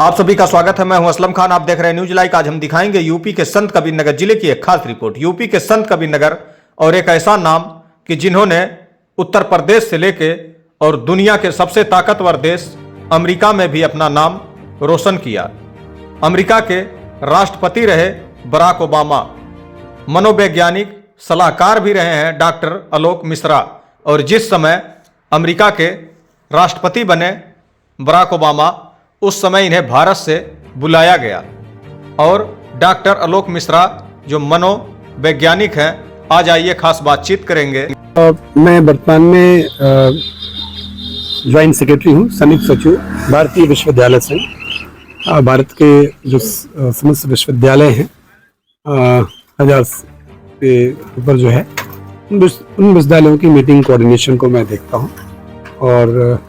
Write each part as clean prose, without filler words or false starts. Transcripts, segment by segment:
आप सभी का स्वागत है। मैं हूं असलम खान। आप देख रहे हैं न्यूज लाइक। आज हम दिखाएंगे यूपी के संत कबीरनगर जिले की एक खास रिपोर्ट। यूपी के संत कबीरनगर और एक ऐसा नाम कि जिन्होंने उत्तर प्रदेश से लेके और दुनिया के सबसे ताकतवर देश अमेरिका में भी अपना नाम रोशन किया। अमेरिका के राष्ट्रपति रहे बराक ओबामा, मनोवैज्ञानिक सलाहकार भी रहे हैं डॉक्टर आलोक मिश्रा, और जिस समय अमेरिका के राष्ट्रपति बने बराक ओबामा उस समय इन्हें भारत से बुलाया गया। और डॉक्टर आलोक मिश्रा जो मनोवैज्ञानिक हैं, आज आइए खास बातचीत करेंगे। मैं वर्तमान में ज्वाइंट सेक्रेटरी हूँ, संयुक्त सचिव भारतीय विश्वविद्यालय संघ। भारत के जो समस्त विश्वविद्यालय हैं 1000 के ऊपर जो है, उन विश्वविद्यालयों की मीटिंग कोऑर्डिनेशन को मैं देखता हूँ। और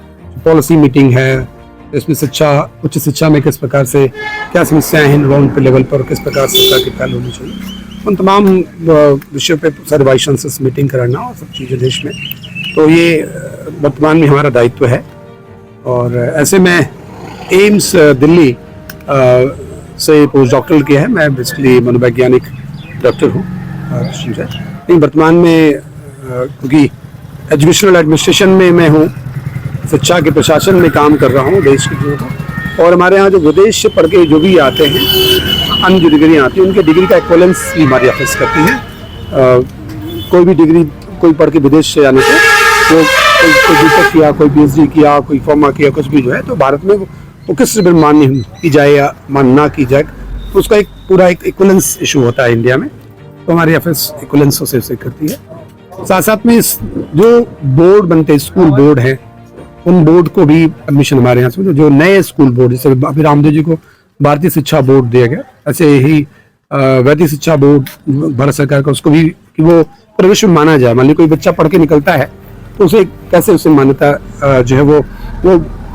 पॉलिसी मीटिंग है, इसमें शिक्षा, उच्च शिक्षा में किस प्रकार से क्या समस्याएं हैं ग्राउंड पे लेवल पर, किस प्रकार से सरकार की पहल होनी चाहिए, उन तमाम विषयों पे सारे वाइस चांसलर से मीटिंग कराना और सब चीज़ें देश में। तो ये वर्तमान में हमारा दायित्व है। और ऐसे में एम्स दिल्ली से पोस्ट डॉक्टरल किया है। मैं बेसिकली मनोवैज्ञानिक डॉक्टर हूँ। लेकिन वर्तमान में क्योंकि एजुकेशनल एडमिनिस्ट्रेशन में मैं हूँ, शिक्षा के प्रशासन में काम कर रहा हूँ देश के जो, और हमारे यहाँ जो विदेश से पढ़ के जो भी आते हैं, अन्य जो डिग्री आती है उनके डिग्री का एक्विवेलेंस भी हमारी ऑफिस करती है। कोई भी डिग्री कोई पढ़ के विदेश से आने से वो कोई बीटेक किया, कोई पीएचडी किया, कोई फार्मा किया, कुछ भी जो है, तो भारत में वो किस तरह मान्य की जाए या मान ना की जाए, तो उसका एक पूरा एक एक्विवेलेंस इशू होता है इंडिया में। तो हमारी ऑफिस एक्विवेलेंस से करती है। साथ साथ में जो बोर्ड बनते हैं, स्कूल बोर्ड है, उन बोर्ड को भी एडमिशन हमारे यहाँ से, जो नए स्कूल बोर्ड, जैसे अभी रामदेव जी को भारतीय शिक्षा बोर्ड दिया गया, ऐसे ही वैदिक शिक्षा बोर्ड भारत सरकार का, उसको भी कि वो प्रवेश में माना जाए। मान लीजिए कोई बच्चा पढ़ के निकलता है तो उसे कैसे उसे मान्यता जो है वो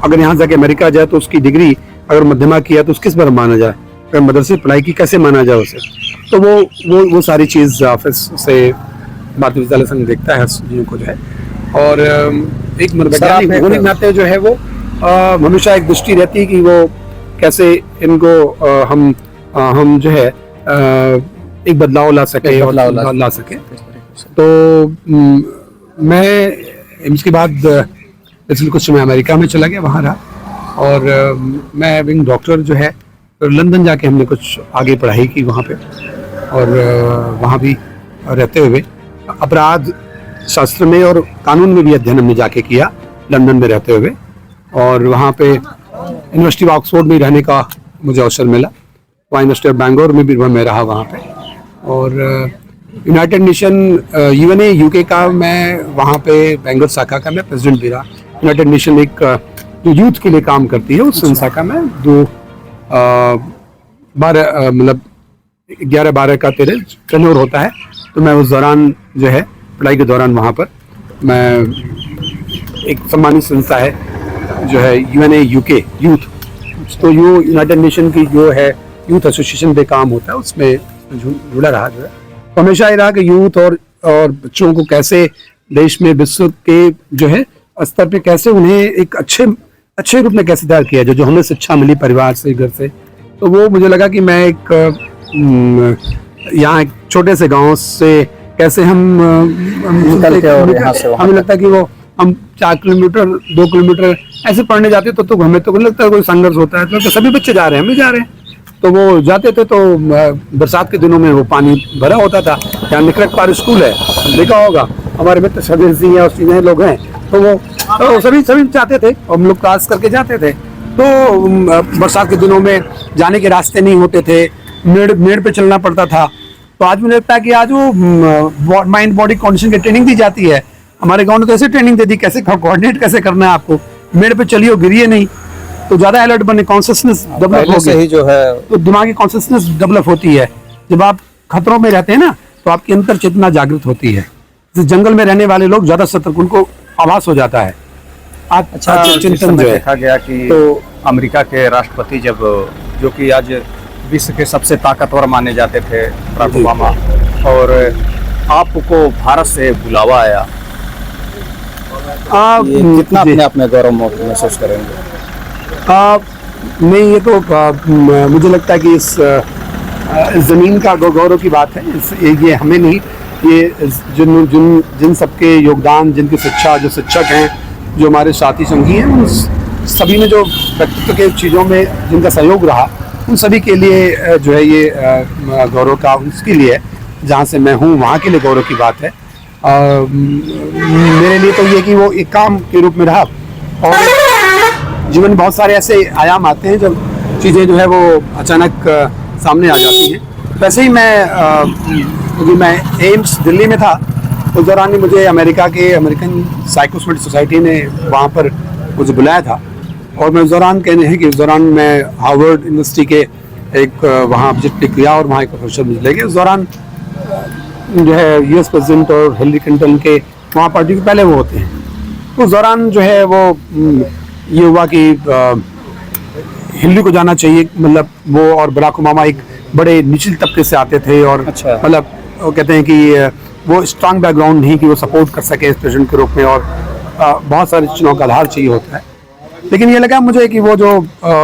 अगर यहाँ जाके अमेरिका जाए तो उसकी डिग्री अगर मध्यमा किया तो किस बार माना जाए, अगर मदरसे पढ़ाई की कैसे माना जाए उसे। तो वो सारी चीज़ ऑफिस से भारतीय विद्यालय संघ देखता है चीज़ों को जो है। और एक मनोवैज्ञानिक होने के नाते जो है वो हमेशा एक दृष्टि रहती है कि वो कैसे इनको हम जो है एक बदलाव ला सके। तो मैं एम्स के बाद पिछले कुछ समय अमेरिका में चला गया, वहाँ रहा। और मैं विंग डॉक्टर जो है लंदन जाके हमने कुछ आगे पढ़ाई की वहाँ पे, और वहाँ भी रहते हुए अपराध शास्त्र में और कानून में भी अध्ययन हमने जाके किया लंदन में रहते हुए। और वहाँ पे यूनिवर्सिटी ऑफ ऑक्सफोर्ड में रहने का मुझे अवसर मिला। वहाँ यूनिवर्सिटी ऑफ बैंगलोर में भी मैं रहा वहाँ पे। और यूनाइटेड नेशन यूएनए यूके का मैं वहाँ पे बैंगलोर शाखा का मैं प्रेसिडेंट भी रहा। यूनाइटेड नेशन एक जो यूथ के लिए काम करती है, उस संस्था का मैं 11-12 का 13 टेन्योर होता है। तो मैं उस दौरान जो है पढ़ाई के दौरान वहाँ पर मैं एक सम्मानित संस्था है जो है यूएनए यूके यूथ, तो यूनाइटेड नेशन की जो है यूथ एसोसिएशन पे काम होता है, उसमें जुड़ा रहा जो है। तो हमेशा ये रहा कि यूथ और बच्चों को कैसे देश में विश्व के जो है स्तर पे कैसे उन्हें एक अच्छे रूप में कैसे तैयार किया जाए, जो हमें शिक्षा मिली परिवार से, घर से। तो वो मुझे लगा कि मैं एक यहाँ एक छोटे से गाँव से कैसे हमें लगता है कि वो हम 4 किलोमीटर 2 किलोमीटर ऐसे पढ़ने जाते तो हमें तो लगता है कोई संघर्ष होता है, तो सभी बच्चे जा रहे हैं, हम भी जा रहे हैं। तो वो जाते थे तो बरसात के दिनों में वो पानी भरा होता था। यहाँ निकरक पार स्कूल है, देखा होगा, हमारे मित्र सदस्य जी हैं और सीनियर लोग हैं, तो सभी जाते थे, हम लोग क्लास करके जाते थे। तो बरसात के दिनों में जाने के रास्ते नहीं होते थे, मेड़ पे चलना पड़ता था। तो आज मुझे लगता है कि आज वो माइंड बॉडी कंडीशन की ट्रेनिंग दी जाती है। हमारे गांव ने तो ऐसे ट्रेनिंग दे दी, कैसे कोऑर्डिनेट कैसे करना है आपको, मेड़ पे चलिए गिरिए नहीं, तो ज्यादा अलर्ट बने, कॉन्शियसनेस डेवलप हो गई जो है, तो दिमागी कॉन्शियसनेस डेवलप होती है। जब आप खतरों में रहते हैं ना, तो आपकी अंतर चेतना जागृत होती है। जंगल में रहने वाले लोग ज्यादा सतर्क, उनको आभास हो जाता है। अच्छा, चिंतन जो देखा गया कि तो अमेरिका के राष्ट्रपति जो कि आज विश्व के सबसे ताकतवर माने जाते थे बराक ओबामा, और आपको भारत से बुलावा आया, कितना अपने आप में गौरव महसूस करेंगे? नहीं, ये तो मुझे लगता है कि इस ज़मीन का गौरव की बात है। ये हमें नहीं, ये जिन सबके योगदान, जिनकी शिक्षा, जो शिक्षक हैं, जो हमारे साथी संगी हैं, उन सभी ने जो व्यक्तित्व के चीज़ों में जिनका सहयोग रहा, उन सभी के लिए जो है ये गौरव का उसके लिए है। जहाँ से मैं हूँ वहाँ के लिए गौरव की बात है। मेरे लिए तो ये कि वो एक काम के रूप में रहा, और जीवन में बहुत सारे ऐसे आयाम आते हैं जब चीज़ें जो है वो अचानक सामने आ जाती हैं। वैसे ही क्योंकि मैं एम्स दिल्ली में था, उस दौरान ही मुझे अमेरिकन साइकोसोमेटिक सोसाइटी ने वहाँ पर मुझे बुलाया था, और मैं उस दौरान कहने हैं कि उस दौरान मैं हार्वर्ड यूनिवर्सिटी के एक वहाँ विजिट किया, और वहाँ एक प्रोफेसर मुझे ले गए। उस दौरान जो है यूएस प्रेसिडेंट और हिलरी क्लिंटन के वहाँ पार्टी के पहले वो होते हैं। उस दौरान जो है वो ये हुआ कि हिलरी को जाना चाहिए, मतलब वो और बराक ओबामा एक बड़े निचले तबके से आते थे, और मतलब वो कहते हैं कि वो स्ट्रांग बैकग्राउंड नहीं कि वो सपोर्ट कर सके इस प्रेसिडेंट के रूप में, और बहुत सारे चुनाव का आधार चाहिए होता है। लेकिन ये लगा मुझे कि वो जो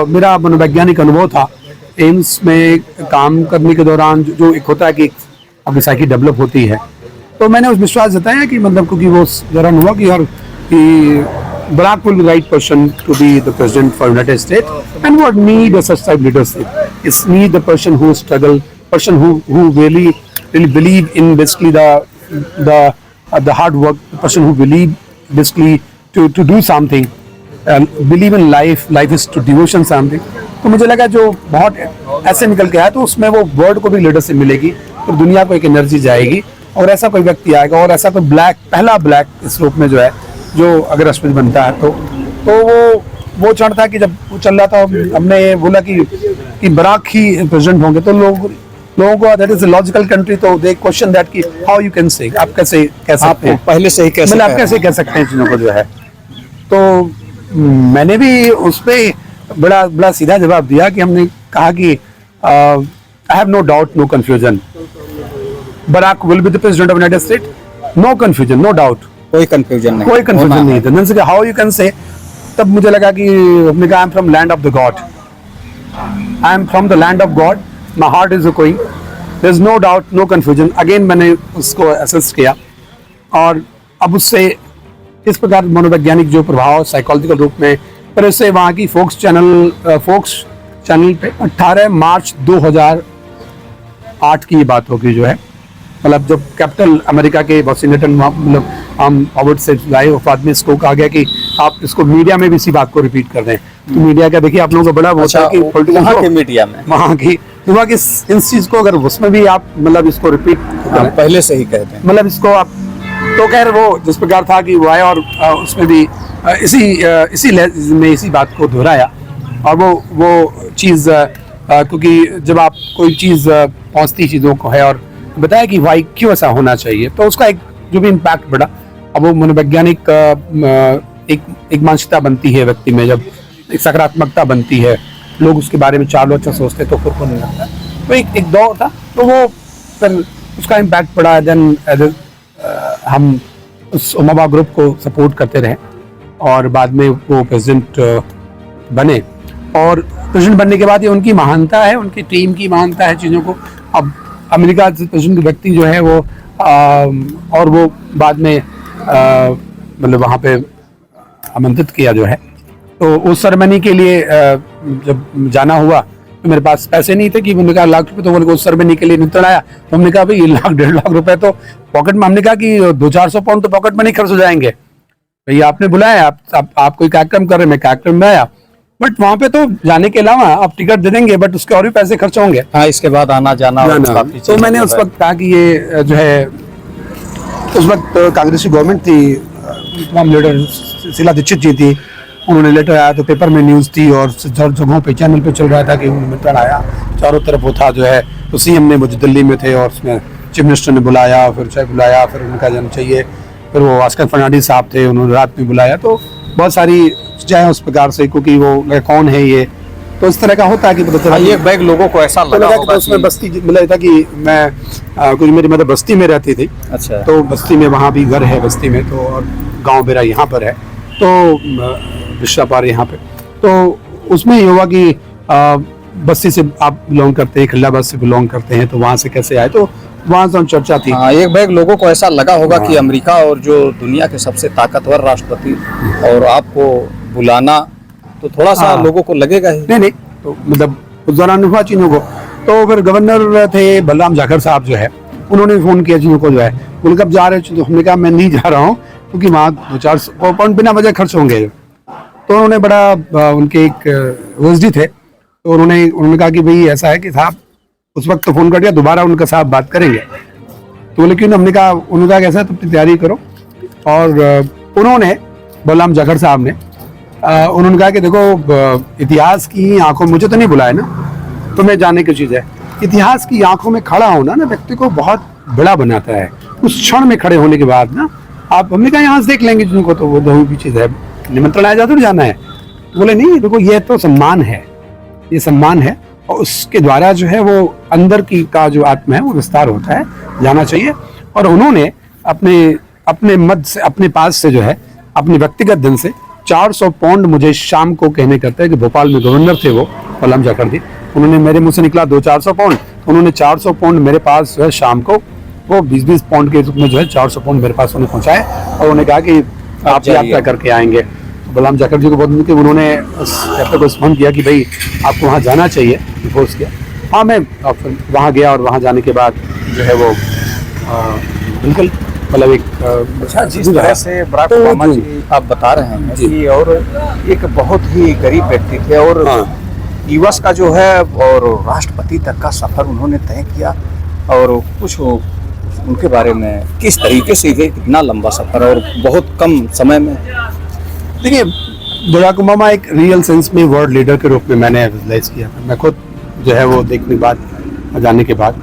मेरा मनोवैज्ञानिक अनुभव था एम्स में काम करने के दौरान, जो एक होता है कि आपकी साइकी डेवलप होती है, तो मैंने उस विश्वास जताया कि मतलब क्योंकि वो उस दौरान हुआ कि Barack will be the right person to be the president for United States, and what need a such type leadership? It's need the person who struggle, person who really believe in basically the hard work, the person who believe basically to do something, believe in life is to devotion something. तो मुझे लगा जो बहुत ऐसे निकल के आया, तो उसमें वो वर्ल्ड को भी लीडरशिप मिलेगी, तो दुनिया को एक एनर्जी जाएगी, और ऐसा कोई व्यक्ति आएगा, और ऐसा कोई पहला ब्लैक इस रूप में जो है, जो अगर राष्ट्रपति बनता है तो वो क्षण था कि जब वो चल रहा था, हमने बोला कि बराक ही प्रेसिडेंट होंगे, तो लोगों को that is a logical country, तो दे क्वेश्चन दैट कि हाउ यू कैन से, आप कैसे कह सकते हैं, पहले से ही कैसे, मतलब आप कैसे कह सकते हैं चीज़ों को जो है। तो मैंने भी उस पर बड़ा सीधा जवाब दिया कि हमने कहा कि I have no doubt, no confusion, Barack will be the president of United State, no confusion, no doubt, कोई कंफ्यूजन नहीं था। से हाउ यू कैन से, तब मुझे लगा कि हमने कहा I am from land of the God, I am from the land of God, my heart is going, there is no doubt, no confusion. Again मैंने उसको असेस किया, और अब उससे इस प्रकार मनोवैज्ञानिक जो प्रभाव साइकोलॉजिकल रूप में, पर उससे वहाँ की फोक्स चैनल पे 18 मार्च 2008 की ये बात होगी जो है, मतलब जब कैपिटल अमेरिका के वाशिंगटन, मतलब हम हार्वर्ड से लाए वफात में इसको कहा गया कि आप इसको मीडिया में भी इसी बात को रिपीट कर दें। तो मीडिया का देखिए आप लोगों को बड़ा होता है कि पॉलिटिकल मीडिया में वहाँ की इस चीज़ को अगर उसमें भी आप मतलब इसको रिपीट पहले से ही कहते हैं, मतलब इसको आप, तो खैर वो जिस प्रकार था कि वो आया, और उसमें भी इसी बात को दोहराया, और वो चीज़ क्योंकि जब आप कोई चीज़ पहुँचती चीज़ों को है, और बताया कि भाई क्यों ऐसा होना चाहिए, तो उसका एक जो भी इम्पैक्ट पड़ा, अब वो मनोवैज्ञानिक एक मानसिकता बनती है व्यक्ति में, जब एक सकारात्मकता बनती है, लोग उसके बारे में चार लोग अच्छा सोचते तो खुद को नहीं लगता, तो एक दौर था, तो वो फिर उसका इम्पैक्ट पड़ा। देन हम उस ओबामा ग्रुप को सपोर्ट करते रहे, और बाद में वो प्रेसिडेंट बने, और प्रेसिडेंट बनने के बाद ये उनकी महानता है, उनकी टीम की महानता है चीज़ों को। अब अमेरिका से प्रेसिडेंट व्यक्ति जो है वो और वो बाद में मतलब वहाँ पे आमंत्रित किया जो है, तो उस सेरेमनी के लिए जब जाना हुआ तो मेरे पास पैसे नहीं थे कि उन्होंने कहा लाख रुपए, तो बोले उस सेरेमनी के लिए निमंत्रण आया, तो हमने कहा भाई 1-1.5 लाख रुपए तो पॉकेट में, हमने कहा कि 200-400 पाउंड तो पॉकेट में नहीं खर्च हो जाएंगे, भैया आपने बुलाया, आप कोई कार्यक्रम कर रहे, मैं कार्यक्रम में आया, बट वहाँ पे तो जाने के अलावा आप टिकट दे देंगे, बट उसके और भी पैसे खर्च होंगे। हाँ, इसके बाद आना जाना। तो मैंने उस वक्त कहा कि ये जो है, उस वक्त कांग्रेसी गवर्नमेंट थी, तमाम लीडर शीला दीक्षित जी थी, उन्होंने लेटर आया तो पेपर में न्यूज़ थी, और जगहों पे चैनल पे चल रहा था कि निमंत्रण आया, चारों तरफ वो था जो है, तो सीएम ने मुझे दिल्ली में थे, और उसमें चीफ मिनिस्टर ने बुलाया, फिर उनका जाना चाहिए, फिर वो ऑस्कर फर्नांडिस साहब थे, उन्होंने रात में बुलाया, तो बहुत सारी चाहे उस प्रकार से, क्योंकि वो कौन है ये, तो इस तरह का होता है कि पता चला ये बैग लोगों को ऐसा लगा होगा कि उसमें बस्ती मिला था कि मैं कुछ मेरी मदर बस्ती में रहती थी। अच्छा। तो बस्ती में वहाँ भी घर है बस्ती में, तो और गांव मेरा यहाँ पर है, तो बिशरा पार यहाँ पे, तो उसमें ये हुआ कि बस्ती से आप बिलोंग करते हैं, खिल्लाबाद से बिलोंग करते हैं, तो वहां से कैसे आए, तो वहां से चर्चा थी। हाँ, एक भाई लोगों को ऐसा लगा होगा कि अमेरिका और जो दुनिया के सबसे ताकतवर राष्ट्रपति और आपको बुलाना, तो थोड़ा सा लोगों को लगेगा ही। नहीं, तो मतलब उस दौरान हुआ चीनों को। तो फिर गवर्नर थे बलराम जाखड़ साहब जो है, उन्होंने फोन किया चीनों को जो है, बोले कब जा रहे हो? तो हमने कहा मैं नहीं जा रहा हूँ, क्योंकि वहाँ 2-4 पाउंड बिना वजह खर्च होंगे। तो उन्होंने बड़ा उनके एक वजदी थे, तो उन्होंने कहा कि भाई ऐसा है कि साहब, उस वक्त तो फोन कर दिया, दोबारा उनका साहब बात करेंगे। तो बोले क्यों? हमने कहा, उन्होंने कहा कैसा है, तुम तैयारी करो। और उन्होंने बलराम जाखड़ साहब ने उन्होंने कहा कि देखो, इतिहास की आंखों, मुझे तो नहीं बुलाया ना, तुम्हें जाने की चीज है, इतिहास की आंखों में खड़ा होना ना व्यक्ति को बहुत बड़ा बनाता है। उस क्षण में खड़े होने के बाद ना आप, हमने कहा यहाँ से देख लेंगे जिनको, तो वो दो भी चीज है, निमंत्रण आया जाता जाना है। तो बोले नहीं, देखो ये तो सम्मान है, ये सम्मान है, और उसके द्वारा जो है वो अंदर की का जो आत्मा है वो विस्तार होता है, जाना चाहिए। और उन्होंने अपने मद से, अपने पास से जो है, अपने व्यक्तिगत धन से 400 पाउंड मुझे शाम को कहने करते हैं कि भोपाल में गवर्नर थे वो बलराम जाखड़ जी, उन्होंने मेरे मुंह से निकला 200-400 पाउंड, उन्होंने 400 पाउंड मेरे पास जो है शाम को वो 20-20 पाउंड के रूप में जो है 400 पाउंड मेरे पास उन्हें पहुंचाए, और उन्होंने कहा कि आप यात्रा करके आएंगे। बलराम जाखड़ जी को बहुत कि उन्होंने उस यात्रा को स्मरण किया कि भाई आपको वहाँ जाना चाहिए, फोर्स किया। हाँ, मैं वहाँ गया, और वहाँ जाने के बाद जो है वो बिल्कुल मतलब एक अच्छा, जिस तरह से बराक ओबामा जी आप बता रहे हैं कि और एक बहुत ही गरीब व्यक्ति थे, और यूएस का जो है और राष्ट्रपति तक का सफर उन्होंने तय किया, और कुछ उनके बारे में किस तरीके से इतना लंबा सफर और बहुत कम समय में। देखिए, बराक ओबामा एक रियल सेंस में वर्ल्ड लीडर के रूप में मैंने विजुलाइज किया था, मैं खुद जो है वो देखने के बाद, जाने के बाद।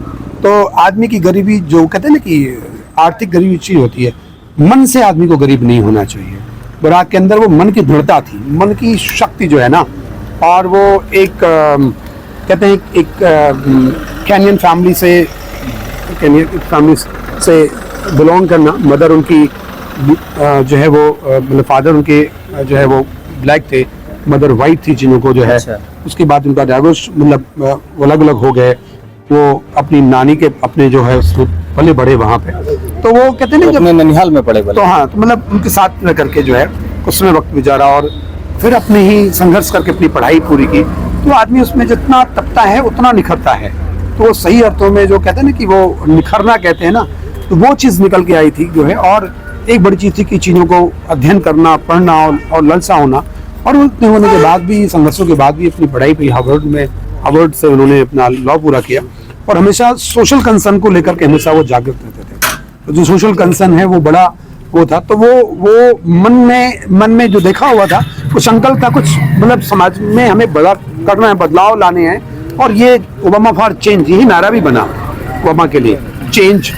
तो आदमी की गरीबी, जो कहते हैं ना कि आर्थिक गरीबी चीज होती है, मन से आदमी को गरीब नहीं होना चाहिए। बराक के अंदर वो मन की दृढ़ता थी, मन की शक्ति जो है ना, और वो एक कहते हैं एक कैनियन फैमिली से बिलोंग करना। मदर उनकी जो है वो मतलब फादर उनके जो है वो ब्लैक थे, मदर वाइट थी जिन्हों को जो है। अच्छा। उसके बाद उनका डाइवोर्स, मतलब वो अलग अलग हो गए। वो अपनी नानी के अपने जो है पले बड़े वहाँ पे, तो वो कहते हैं ना अपने ननिहाल में पड़े तो हाँ, तो मतलब उनके साथ रह करके जो है कुछ समय वक्त गुजारा, और फिर अपने ही संघर्ष करके अपनी पढ़ाई पूरी की। तो आदमी उसमें जितना तपता है उतना निखरता है। तो वो सही अर्थों में जो कहते हैं ना कि वो निखरना कहते हैं ना, तो वो चीज़ निकल के आई थी जो है। और एक बड़ी चीज़ थी कि चीज़ों को अध्ययन करना, पढ़ना और लालसा होना। और उतने होने के बाद भी, संघर्षों के बाद भी अपनी पढ़ाई पे हार्वर्ड से उन्होंने अपना लॉ पूरा किया। और हमेशा सोशल कंसर्न को लेकर के हमेशा वो जागृत रहते थे। तो जो सोशल कंसर्न है वो बड़ा वो था। तो वो मन में जो देखा हुआ था, वो संकल्प था कुछ, मतलब समाज में हमें बड़ा करना है, बदलाव लाने हैं। और ये ओबामा फॉर चेंज, यही नारा भी बना ओबामा के लिए, चेंज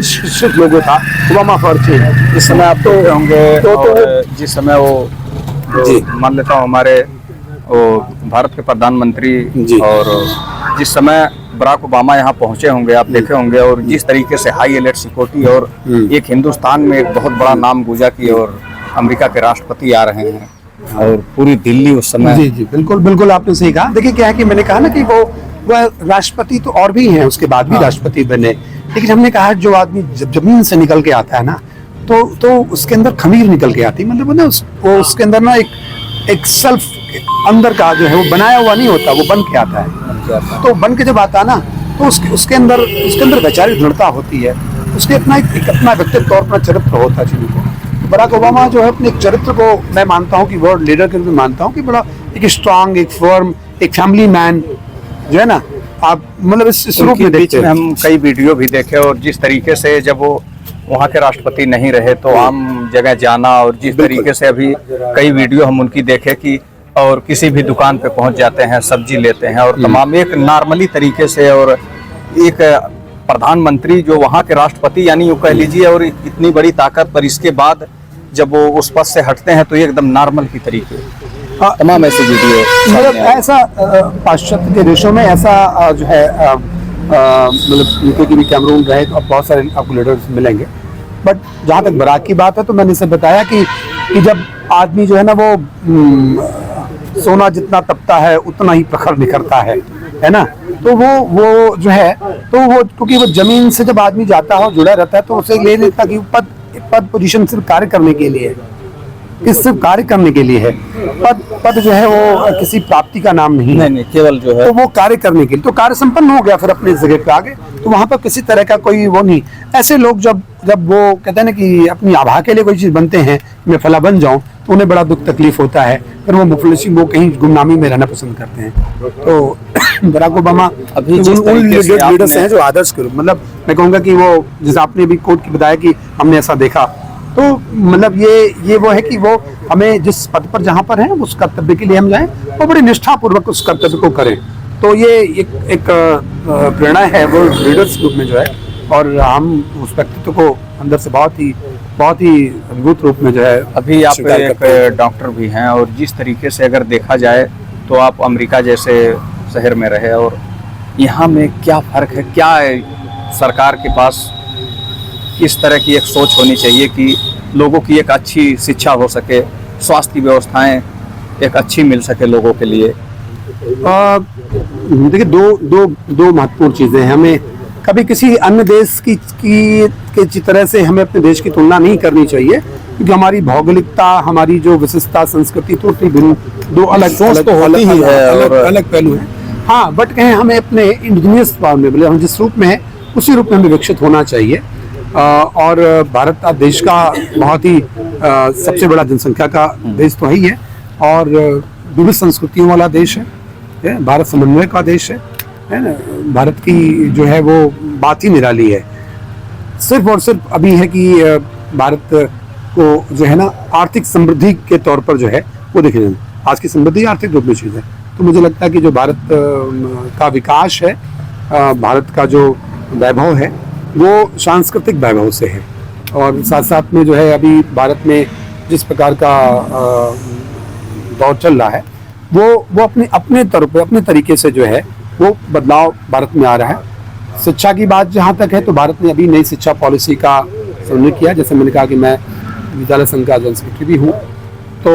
सिर्फ लोगों था, ओबामा फॉर चेंज। जिस समय आप तो होंगे, तो जिस समय वो मान लेता हूँ हमारे वो भारत के प्रधानमंत्री, और जिस समय बराक ओबामा यहाँ पहुंचे होंगे, आप देखे होंगे, और जिस तरीके से हाई अलर्ट सिक्योरिटी, और एक हिंदुस्तान में एक बहुत बड़ा नाम गूंजा कि और अमेरिका के राष्ट्रपति आ रहे हैं, और पूरी दिल्ली उस समय। जी, बिल्कुल आपने सही कहा। देखिए क्या है कि मैंने कहा ना कि वो राष्ट्रपति तो और भी हैं, उसके बाद भी राष्ट्रपति बने। लेकिन हमने कहा जो आदमी जब जमीन से निकल के आता है ना, तो उसके अंदर खमीर निकल के आती है। मतलब ना उसके अंदर ना एक सेल्फ अंदर का जो है वो बनाया हुआ नहीं होता, वो बन के आता है। तो बन के जब आता है ना, तो उसके अंदर वैचारिक दृढ़ता होती है, उसके अपना एक अपना व्यक्तित्व और अपना चरित्र होता है चीजों को। बराक ओबामा जो है अपने एक चरित्र को मैं मानता हूँ कि वर्ल्ड लीडर के रूप में मानता हूँ कि बड़ा एक स्ट्रांग, एक फर्म, एक फैमिली मैन जो है ना, आप मतलब इस रूप में देखते हैं। हम कई वीडियो भी देखे, और जिस तरीके से जब वो वहाँ के राष्ट्रपति नहीं रहे तो आम जगह जाना, और जिस तरीके से अभी कई वीडियो हम उनकी देखे कि और किसी भी दुकान पे पहुंच जाते हैं, सब्जी लेते हैं, और तमाम एक नॉर्मली तरीके से। और एक प्रधानमंत्री जो वहाँ के राष्ट्रपति, यानी वो कह लीजिए, और इतनी बड़ी ताकत, पर इसके बाद जब वो उस पद से हटते हैं तो ये एकदम नॉर्मल की तरीके, तमाम ऐसे वीडियो। मतलब ऐसा पाश्चात्य के देशों में ऐसा जो है मतलब यूके की भी कैमरून रहे तो बहुत सारे आपको लीडर्स मिलेंगे। बट जहाँ तक बराक की बात है, तो मैंने इसे बताया कि जब आदमी जो है ना वो सोना जितना तपता है उतना ही प्रखर निखरता है ना। तो वो जो है, तो वो क्योंकि वो जमीन से जब आदमी जाता है और जुड़ा रहता है तो उसे ले लेता कि पद पोजीशन सिर्फ कार्य करने के लिए है, सिर्फ कार्य करने के लिए है। पद जो है वो किसी प्राप्ति का नाम नहीं है, नहीं केवल जो है तो वो कार्य करने के लिए, तो कार्य संपन्न हो गया, फिर अपनी जगह पे आ गए, तो वहां पर किसी तरह का कोई वो नहीं। ऐसे लोग जब वो कहते हैं ना कि अपनी आभा के लिए कोई चीज बनते हैं, मैं फला बन जाऊं, तो उन्हें बड़ा दुख तकलीफ होता है, फिर वो मुफलिसी वो कहीं गुमनामी में रहना पसंद करते हैं। तो बराक ओबामा अभी जिस उन तरीके से लीडर्स आपने- हैं जो आदर्श के रूप, मतलब मैं कहूँगा कि वो जैसे आपने भी कोर्ट की बताया कि हमने ऐसा देखा, तो मतलब ये वो है कि वो हमें जिस पद पर जहाँ पर है उस कर्तव्य के लिए हम जाएं और बड़ी निष्ठापूर्वक उस कर्तव्य को करें। तो ये एक प्रेरणा है वो लीडर्स ग्रुप में जो है, और हम उस व्यक्तित्व को अंदर से बहुत ही अद्भुत रूप में जो है अभी आप स्वीकार एक करते हैं। डॉक्टर भी हैं, और जिस तरीके से अगर देखा जाए तो आप अमेरिका जैसे शहर में रहे, और यहाँ में क्या फ़र्क है, क्या है सरकार के पास किस तरह की एक सोच होनी चाहिए कि लोगों की एक अच्छी शिक्षा हो सके, स्वास्थ्य की व्यवस्थाएं एक अच्छी मिल सके लोगों के लिए? देखिए दो महत्वपूर्ण चीजें हैं। हमें कभी किसी अन्य देश की तरह से हमें अपने देश की तुलना नहीं करनी चाहिए, क्योंकि हमारी भौगोलिकता, हमारी जो विशिष्टता, संस्कृति टोटली भिन्न, दो अलग सोच तो होती ही है और अलग पहलू है। हाँ, बट कहें हमें अपने इंडिजिनियस फॉर्म में, हम जिस रूप में है उसी रूप में हमें विकसित होना चाहिए। और भारत का देश का बहुत ही सबसे बड़ा जनसंख्या का देश तो है ही है, और विविध संस्कृतियों वाला देश है। भारत समन्वय का देश है ना। भारत की जो है वो बात ही निराली है। सिर्फ और सिर्फ अभी है कि भारत को जो है ना आर्थिक समृद्धि के तौर पर जो है वो देखें, आज की समृद्धि आर्थिक रूप में चीज़ है। तो मुझे लगता है कि जो भारत का विकास है, भारत का जो वैभव है वो सांस्कृतिक वैभव से है, और साथ साथ में जो है अभी भारत में जिस प्रकार का दौर चल रहा है वो अपने तौर पे, अपने तरीके से जो है वो बदलाव भारत में आ रहा है। शिक्षा की बात जहाँ तक है तो भारत ने अभी नई शिक्षा पॉलिसी का समन्वय किया। जैसे मैंने कहा कि मैं विद्यालय संघ का जनरल सेक्रेटरी भी हूँ, तो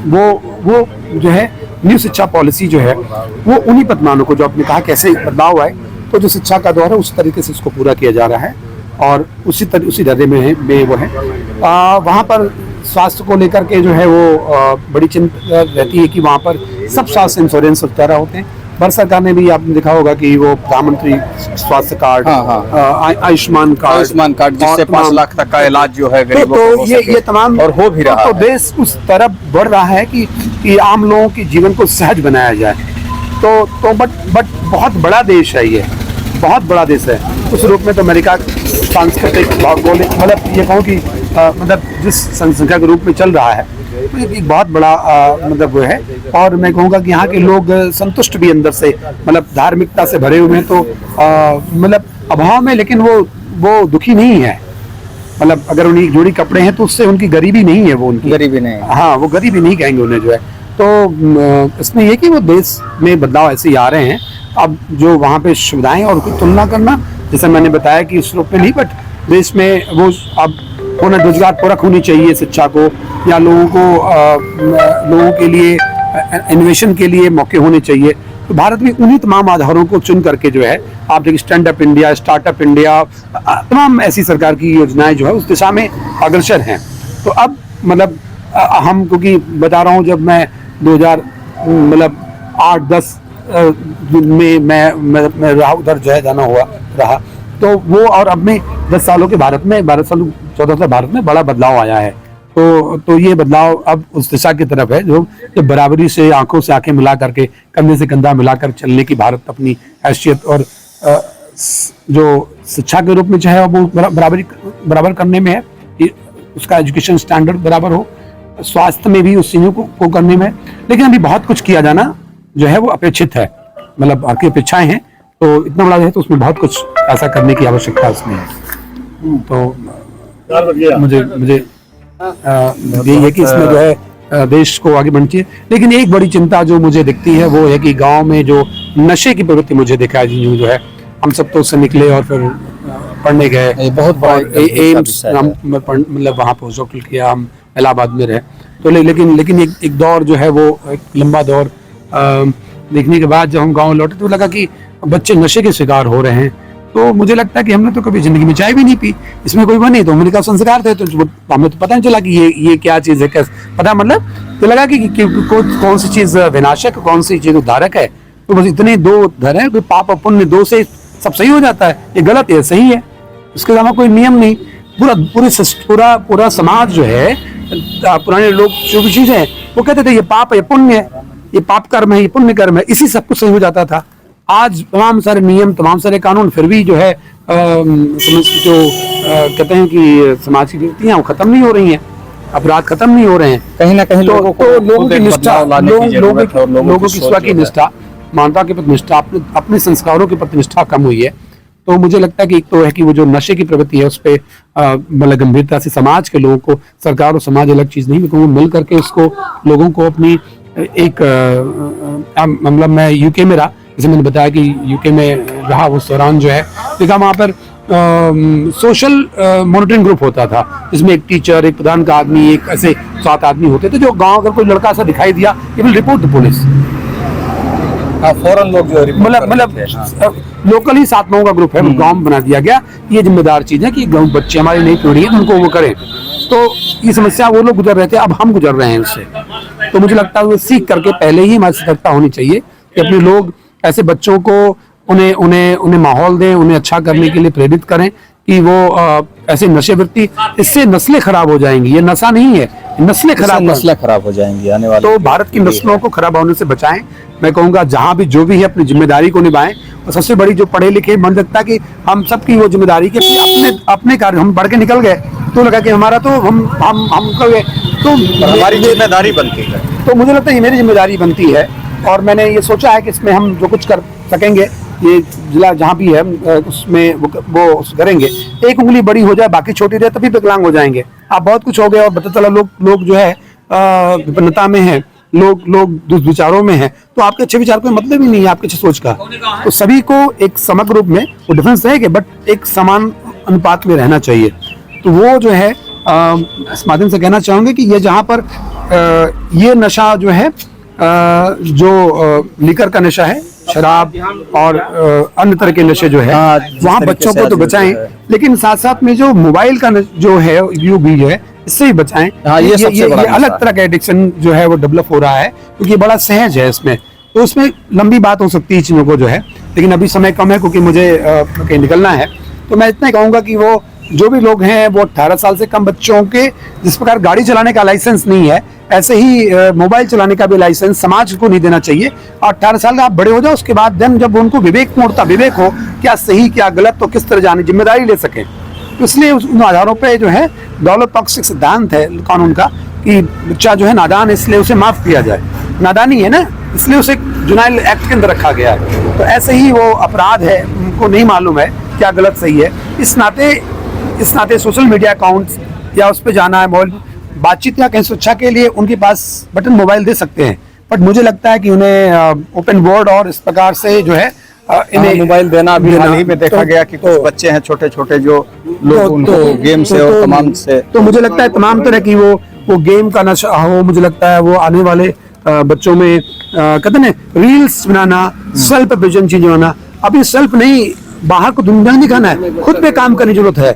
वो जो है न्यू शिक्षा पॉलिसी जो है वो उन्हीं पदमानों को, जो आपने कहा कैसे बदलाव आए, तो जो शिक्षा का दौर है उस तरीके से उसको पूरा किया जा रहा है, और उसी दर्जे में वो है। वहाँ पर स्वास्थ्य को लेकर के जो है वो बड़ी चिंता रहती है कि वहाँ पर सब स्वास्थ्य इंश्योरेंस वगैरह होते हैं। भारत सरकार ने भी आपने देखा होगा कि वो प्रधानमंत्री स्वास्थ्य कार्ड, आयुष्मान कार्ड जिससे 5 लाख तक का इलाज जो है गरीबों को हो सके, ये तमाम और हो भी रहा तो है। देश उस तरफ बढ़ रहा है कि आम लोगों के जीवन को सहज बनाया जाए। तो बट बहुत बड़ा देश है, ये बहुत बड़ा देश है। उस रूप में तो अमेरिका सांस्कृतिक भौगोलिक, मतलब ये कहूँ कि मतलब जिस जनसंख्या के रूप में चल रहा है तो एक बहुत बड़ा मतलब वो है। और मैं कहूँगा कि यहाँ के लोग संतुष्ट भी अंदर से, मतलब धार्मिकता से भरे हुए हैं, तो मतलब अभाव में, लेकिन वो दुखी नहीं है। मतलब अगर उन्हीं एक जोड़ी कपड़े हैं तो उससे उनकी गरीबी नहीं है, वो उनकी गरीबी नहीं, हाँ वो गरीबी नहीं कहेंगे उन्हें जो है। तो इसमें ये कि वो देश में बदलाव ऐसे ही आ रहे हैं। अब जो वहाँ पे सुविधाएं और उसकी तुलना करना, जैसे मैंने बताया कि इस रूप में नहीं, बट देश में वो अब होना रोजगार पूरक होनी चाहिए शिक्षा को, या लोगों के लिए इनोवेशन के लिए मौके होने चाहिए। तो भारत में उन्हीं तमाम आधारों को चुन करके जो है आप देखिए stand up India, startup India, तमाम ऐसी सरकार की योजनाएं जो है उस दिशा में अग्रसर हैं। तो अब मतलब हम, क्योंकि बता रहा हूँ, जब मैं 2000 मतलब 8-10 में मैं रहा, उधर जो है जाना हुआ रहा, तो वो, और अब में 10 सालों के भारत में 12 साल 14 साल भारत में बड़ा बदलाव आया है। तो ये बदलाव अब उस दिशा की तरफ है जो बराबरी से, आंखों से आंखें मिला करके, कंधे से कंधा मिलाकर चलने की भारत अपनी हैसियत, और जो शिक्षा के रूप में चाहे वो बराबर करने में है, उसका एजुकेशन स्टैंडर्ड बराबर हो, स्वास्थ्य में भी उस चीजों को करने में। लेकिन अभी बहुत कुछ किया जाना जो है वो अपेक्षित है, मतलब आपकी अपेक्षाएं हैं, तो इतना बड़ा है तो उसमें बहुत कुछ ऐसा करने की आवश्यकता उसमें है। तो मुझे यही है कि इसमें जो है देश को आगे बढ़ना चाहिए। लेकिन एक बड़ी चिंता जो मुझे दिखती है वो है कि गांव में जो नशे की प्रवृत्ति मुझे दिखा है, जो है हम सब तो उससे निकले और फिर पढ़ने गए, बहुत बड़ा एम्स, हम मतलब वहाँ पोस्ट डॉक्टर किया, हम इलाहाबाद में रहे, तो लेकिन एक दौर जो है वो एक लंबा दौर देखने के बाद जब हम गाँव लौटे तो लगा कि बच्चे नशे के शिकार हो रहे हैं। तो मुझे लगता है कि हमने तो कभी जिंदगी में चाय भी नहीं पी, इसमें कोई बने, तो हमने कहा संस्कार थे, तो हमें तो पता नहीं चला कि ये क्या चीज है, कैसे पता, मतलब तो लगा कि कौन सी चीज विनाशक, कौन सी चीज उद्धारक है। तो बस इतने दो धर है, कोई पाप और पुण्य दो से सब सही हो जाता है, ये गलत है सही है, उसके अलावा कोई नियम नहीं। पूरा समाज जो है, पुराने लोग जो भी चीजें वो कहते थे ये पाप है, ये पुण्य है, ये पाप कर्म है, ये पुण्य कर्म है, इसी सब कुछ सही हो जाता था। आज तमाम सारे नियम, तमाम सारे कानून, फिर भी जो है कहते हैं कि समाज की रीतियां वो खत्म नहीं हो रही हैं, अपराध खत्म नहीं हो रहे हैं। कहीं ना कहीं लोगों की निष्ठा, लोगों की स्व की निष्ठा, मानवता के प्रति निष्ठा, अपने संस्कारों के प्रति निष्ठा कम हुई है। तो मुझे लगता है कि एक तो है कि वो जो नशे की प्रवृत्ति है उस पर मतलब गंभीरता से समाज के लोगों को, सरकार और समाज अलग चीज नहीं, लेकिन मिल करके उसको लोगों को अपनी एक मतलब मैं यूके में रहा, जैसे मैंने बताया कि यूके में रहा, उस दौरान जो है देखा वहाँ पर सोशल मॉनिटरिंग ग्रुप होता था, जिसमें एक टीचर, एक प्रधान का आदमी, एक ऐसे 7 आदमी होते थे, जो गांव अगर कोई लड़का सा दिखाई दिया ये विल रिपोर्ट द पुलिस। फौरन लोग जो मतलब लोकल ही 7 लोगों का ग्रुप है, गांव में बना दिया गया। ये जिम्मेदार चीज है कि गांव बच्चे हमारी नई पीढ़ी है उनको वो करें। तो ये समस्या वो लोग गुजर रहे थे, अब हम गुजर रहे हैं उससे। तो मुझे लगता है वो सीख करके पहले ही हमारी सतर्कता होनी चाहिए कि अपने लोग ऐसे बच्चों को उन्हें माहौल दें, उन्हें अच्छा करने के लिए प्रेरित करें कि वो ऐसे नशे वृत्ति, इससे नस्लें खराब हो जाएंगी। ये नशा नहीं है, नस्लें खराब हो जाएंगी आने वाले। तो भारत की नस्लों को खराब होने से बचाएं। मैं कहूंगा जहां भी जो भी है अपनी जिम्मेदारी को निभाएं, और सबसे बड़ी जो पढ़े लिखे मन लगता है कि हम सबकी वो जिम्मेदारी के अपने कार्य, हम बढ़ के निकल गए तो लगा कि हमारा तो हम कर गए, तो हमारी जिम्मेदारी बनती है। तो मुझे लगता है ये मेरी जिम्मेदारी बनती है, और मैंने ये सोचा है कि इसमें हम जो कुछ कर सकेंगे, ये जिला जहाँ भी है उसमें वो करेंगे। एक उंगली बड़ी हो जाए बाकी छोटी रहे तभी विकलांग हो जाएंगे। आप बहुत कुछ हो गए और पता चला लोग जो है विपन्नता में है, लोग दुष्विचारों में है, तो आपके अच्छे विचार को मतलब ही नहीं है आपके अच्छे सोच का। तो सभी को एक समग्र रूप में वो डिफरेंस रहेगा, बट एक समान अनुपात में रहना चाहिए। तो वो जो है इस माध्यम से कहना चाहूंगे कि ये जहाँ पर ये नशा जो है, जो लीकर का नशा है, शराब और अन्य तरह के नशे जो है, वहाँ बच्चों को तो बचाएं, लेकिन साथ साथ में जो मोबाइल का जो है युग भी है, इससे भी बचाएं। ये अलग तरह का एडिक्शन जो है वो डेवलप हो रहा है, क्योंकि बड़ा सहज है इसमें, तो उसमें लंबी बात हो सकती है चीजों को जो है, लेकिन अभी समय कम है क्योंकि मुझे कहीं निकलना है। तो मैं इतना ही कहूंगा कि वो जो भी लोग हैं वो 18 साल से कम बच्चों के, जिस प्रकार गाड़ी चलाने का लाइसेंस नहीं है, ऐसे ही मोबाइल चलाने का भी लाइसेंस समाज को नहीं देना चाहिए। और 18 साल का आप बड़े हो जाओ, उसके बाद देन जब उनको विवेक हो क्या सही क्या गलत, तो किस तरह जाने जिम्मेदारी ले सके। तो इसलिए उन आधारों पे जो है दौलत पक्ष एक सिद्धांत है कानून का कि बच्चा जो है नादान, इसलिए उसे माफ किया जाए। नादानी है ना, इसलिए उसे जुनाइल एक्ट के अंदर रखा गया है। तो ऐसे ही वो अपराध है, उनको नहीं मालूम है क्या गलत सही है। इस नाते सोशल मीडिया अकाउंट्स या उस पर जाना है, मोबाइल बातचीत या कहीं सुरक्षा के लिए उनके पास बटन मोबाइल दे सकते हैं, बट मुझे लगता है कि उन्हें ओपन बोर्ड और इस प्रकार से जो है इन्हें मोबाइल देना भी हाल ही में देखा गया कि कुछ बच्चे हैं छोटे छोटे जो लोग उनको गेम से और तमाम से, तो मुझे लगता है तमाम तरह की वो गेम का नशा हो, मुझे लगता है वो आने वाले बच्चों में कहते हैं रील्स बनाना, सेल्फ विजन चीज बनाना। अभी सेल्फ नहीं, बाहर को दुनिया दिखाना है, खुद पे काम करने की जरूरत है।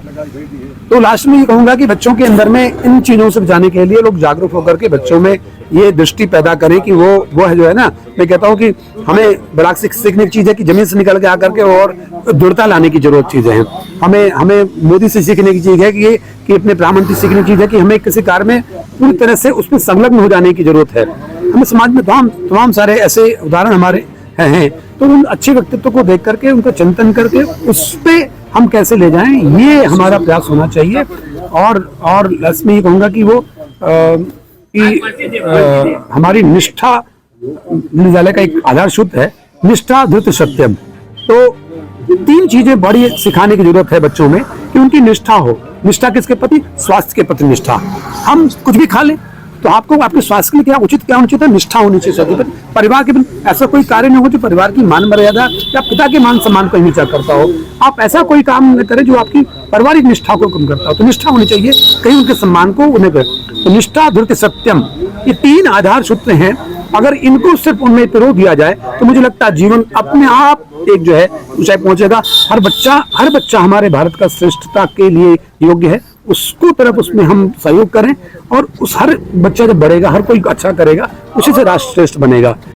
तो लास्ट में ये कहूंगा कि बच्चों के अंदर में इन चीजों से बचाने के लिए लोग जागरूक होकर के बच्चों में ये दृष्टि पैदा करें कि वो है जो है ना, मैं कहता हूँ कि हमें बड़ा सीखने की चीज है कि जमीन से निकल के आकर के और दृढ़ता लाने की जरूरत चीजें हैं। हमें मोदी से सीखने की चीज है कि अपने प्रधानमंत्री सीखने की चीज है कि हमें किसी कार्य में पूरी तरह से उसमें संलग्न हो जाने की जरूरत है। हमें समाज में तमाम सारे ऐसे उदाहरण हमारे हैं, तो उन अच्छे व्यक्तित्व को देख करके उनको चिंतन करके उस पे हम कैसे ले जाएं, ये हमारा प्रयास होना चाहिए। और मैं ये कहूंगा कि वो हमारी निष्ठा विद्यालय का एक आधार सूत्र है, निष्ठा धृत सत्यम। तो 3 चीजें बड़ी सिखाने की जरूरत है बच्चों में कि उनकी निष्ठा हो। निष्ठा किसके प्रति? स्वास्थ्य के प्रति निष्ठा। हम कुछ भी खा लें तो आपको आपके स्वास्थ्य के लिए क्या उचित क्या होना चाहिए था, निष्ठा होनी चाहिए सभी पर। परिवार के ऐसा कोई कार्य न हो जो परिवार की मान मर्यादा या पिता के मान सम्मान को नीचा करता हो। आप ऐसा कोई काम न करें जो आपकी पारिवारिक निष्ठा को कम करता हो। तो निष्ठा होनी चाहिए, कहीं उनके सम्मान को उन्हें करे। तो निष्ठा, धृति, सत्यम, ये 3 आधार सूत्र हैं। अगर इनको सिर्फ उनमें पिरो दिया जाए तो मुझे लगता है जीवन अपने आप एक जो है ऊंचाई पहुंचेगा। हर बच्चा हमारे भारत का श्रेष्ठता के लिए योग्य है, उसको तरफ उसमें हम सहयोग करें और उस हर बच्चा जब बढ़ेगा, हर कोई अच्छा करेगा, उसी से राष्ट्र श्रेष्ठ बनेगा।